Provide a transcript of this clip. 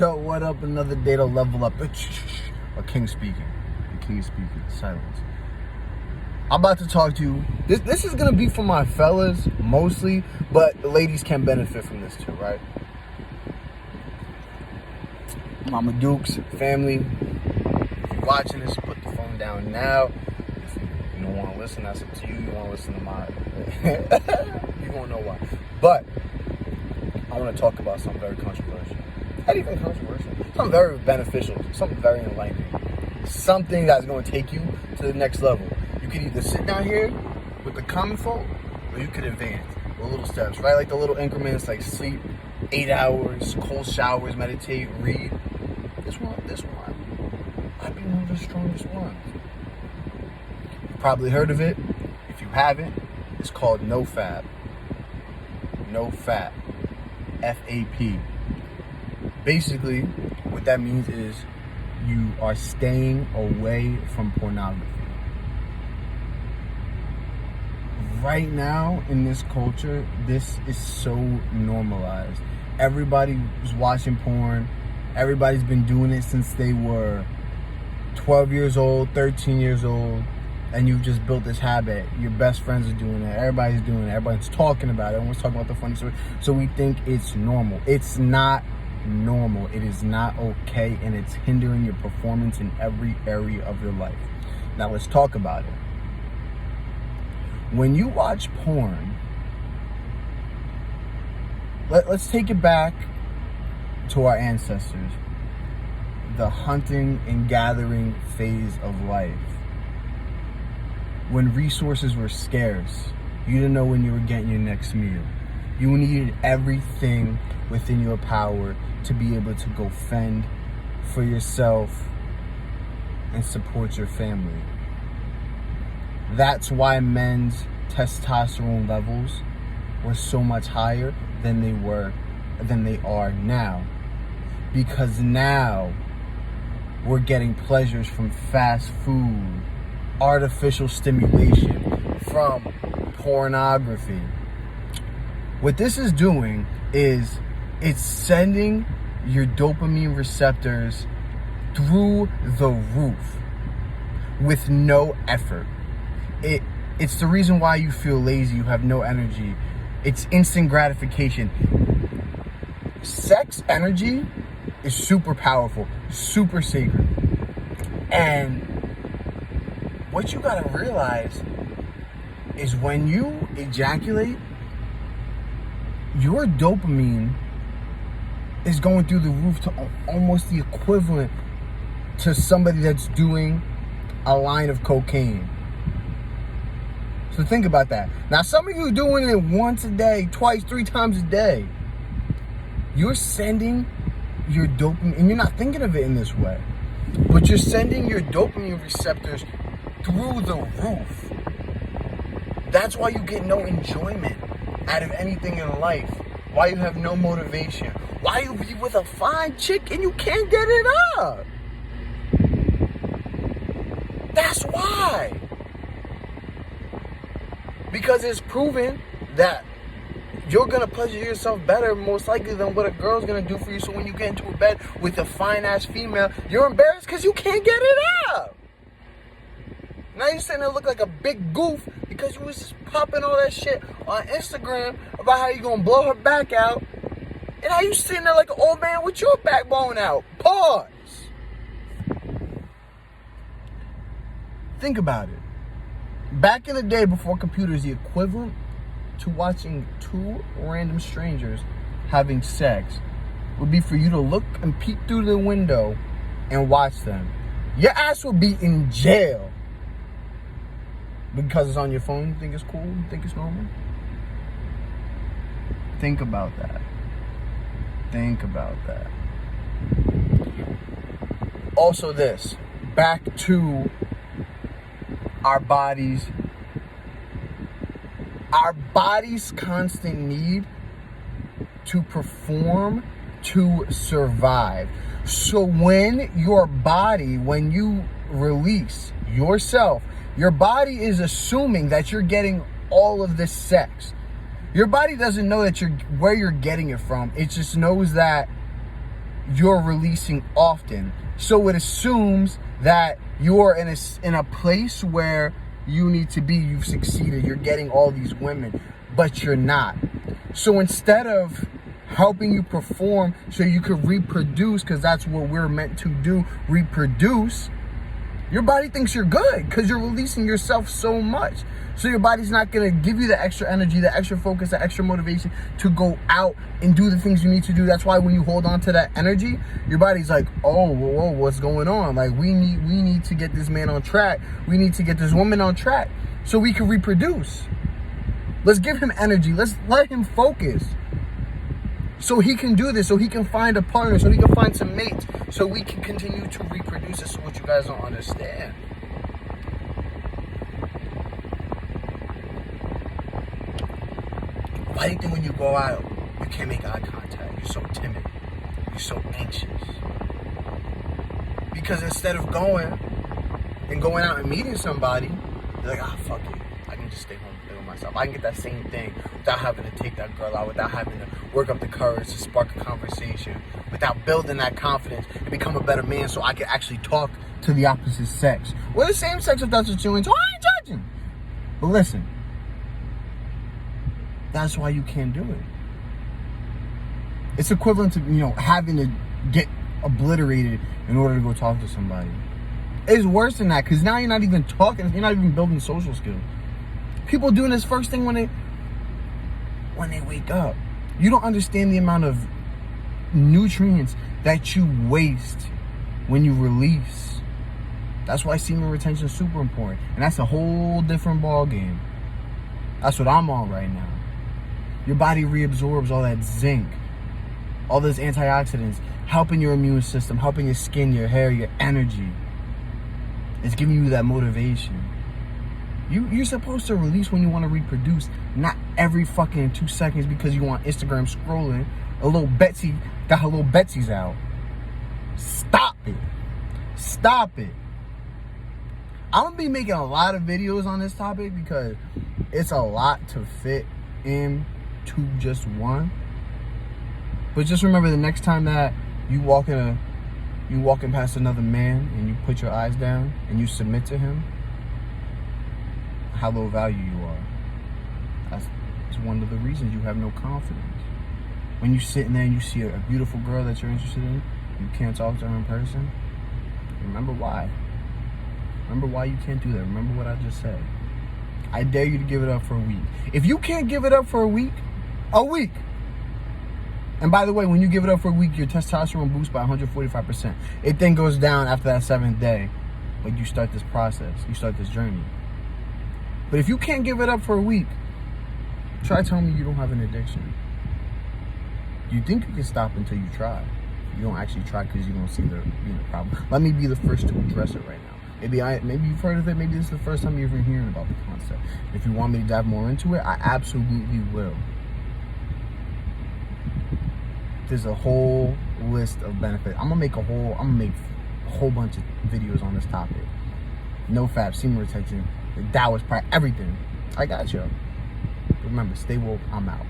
Yo, what up? Another day to level up. A king speaking. A king speaking. Silence. I'm about to talk to you. This is gonna be for my fellas mostly, but ladies can benefit from this too, right? Mama Dukes, family, if you're watching this, put the phone down now. If you don't want to listen, that's up to you. You want to listen to mine. You won't know why. But I want to talk about something very controversial. Not even controversial. Something very beneficial. Something very enlightening. Something that's going to take you to the next level. You could either sit down here with the common folk, or you could advance with little steps, right? Like the little increments, like sleep, 8 hours, cold showers, meditate, read. This one might be one of the strongest ones. You've probably heard of it. If you haven't, it's called NoFap. NoFap. F-A-P. Basically, what that means is you are staying away from pornography. Right now, in this culture, this is so normalized. Everybody's watching porn. Everybody's been doing it since they were 12 years old, 13 years old, and you've just built this habit. Your best friends are doing it. Everybody's doing it. Everybody's talking about it. Everyone's talking about the funny story. So we think it's normal. It's not normal. It is not okay, and it's hindering your performance in every area of your life. Now let's talk about it. When you watch porn, let's take it back to our ancestors, the hunting and gathering phase of life. When resources were scarce, you didn't know when you were getting your next meal. You needed everything within your power to be able to go fend for yourself and support your family. That's why men's testosterone levels were so much higher than they are now. Because now we're getting pleasures from fast food, artificial stimulation, from pornography. What this is doing is it's sending your dopamine receptors through the roof with no effort. It's the reason why you feel lazy, you have no energy. It's instant gratification. Sex energy is super powerful, super sacred. And what you gotta realize is when you ejaculate, your dopamine is going through the roof to almost the equivalent to somebody that's doing a line of cocaine. So think about that. Now, some of you are doing it once a day, twice, 3 times a day. You're sending your dopamine, and you're not thinking of it in this way, but you're sending your dopamine receptors through the roof. That's why you get no enjoyment out of anything in life. Why you have no motivation. Why you be with a fine chick and you can't get it up. That's why. Because it's proven that you're going to pleasure yourself better, most likely, than what a girl's going to do for you. So when you get into a bed with a fine-ass female, you're embarrassed because you can't get it up. Now you're sitting there look like a big goof because you was just popping all that shit on Instagram about how you're going to blow her back out. And how you sitting there like an old man with your backbone out. Pause. Think about it. Back in the day before computers, the equivalent to watching 2 random strangers having sex would be for you to look and peek through the window and watch them. Your ass would be in jail. Because it's on your phone, you think it's cool? You think it's normal? Think about that. Think about that. Also this, back to our bodies. Our body's constant need to perform, to survive. So when you release yourself, your body is assuming that you're getting all of this sex. Your body doesn't know that where you're getting it from. It just knows that you're releasing often. So it assumes that you're in a place where you need to be, you've succeeded, you're getting all these women, but you're not. So instead of helping you perform so you could reproduce, because that's what we're meant to do, reproduce, your body thinks you're good because you're releasing yourself so much. So your body's not going to give you the extra energy, the extra focus, the extra motivation to go out and do the things you need to do. That's why when you hold on to that energy, your body's like, oh, whoa, what's going on? Like, we need to get this man on track. We need to get this woman on track so we can reproduce. Let's give him energy. Let's let him focus so he can do this, so he can find a partner, so he can find some mates, so we can continue to reproduce. This is what you guys don't understand. Why do you think when you go out, you can't make eye contact? You're so timid. You're so anxious. Because instead of going out and meeting somebody, you're like, fuck it. I can just stay home and play with myself. I can get that same thing without having to take that girl out, without having to work up the courage to spark a conversation, without building that confidence and become a better man so I can actually talk to the opposite sex. Or the same sex if that's what you're into. I ain't judging. But listen, that's why you can't do it. It's equivalent to, having to get obliterated in order to go talk to somebody. It's worse than that, because now you're not even talking, you're not even building social skills. People doing this first thing when they wake up. You don't understand the amount of nutrients that you waste when you release. That's why semen retention is super important. And that's a whole different ball game. That's what I'm on right now. Your body reabsorbs all that zinc, all those antioxidants, helping your immune system, helping your skin, your hair, your energy. It's giving you that motivation. You're supposed to release when you want to reproduce, not every fucking 2 seconds because you want Instagram scrolling. A little Betsy got her little Betsy's out. Stop it. Stop it. I'm going to be making a lot of videos on this topic because it's a lot to fit into just one. But just remember, the next time that you walking past another man and you put your eyes down and you submit to him, how low value you are. That's one of the reasons you have no confidence. When you sit in there and you see a beautiful girl that you're interested in, you can't talk to her in person, remember why. Remember why you can't do that. Remember what I just said. I dare you to give it up for a week. If you can't give it up for a week. And by the way, when you give it up for a week, your testosterone boosts by 145%. It then goes down after that 7th day. But you start this process. You start this journey. But if you can't give it up for a week, try telling me you don't have an addiction. You think you can stop until you try. You don't actually try because you don't see the problem. Let me be the first to address it right now. Maybe you've heard of it. Maybe this is the first time you're even hearing about the concept. If you want me to dive more into it, I absolutely will. There's a whole list of benefits. I'm gonna make a whole bunch of videos on this topic. No fap, semen retention, the Taoist part, everything. I got you. Remember, stay woke. I'm out.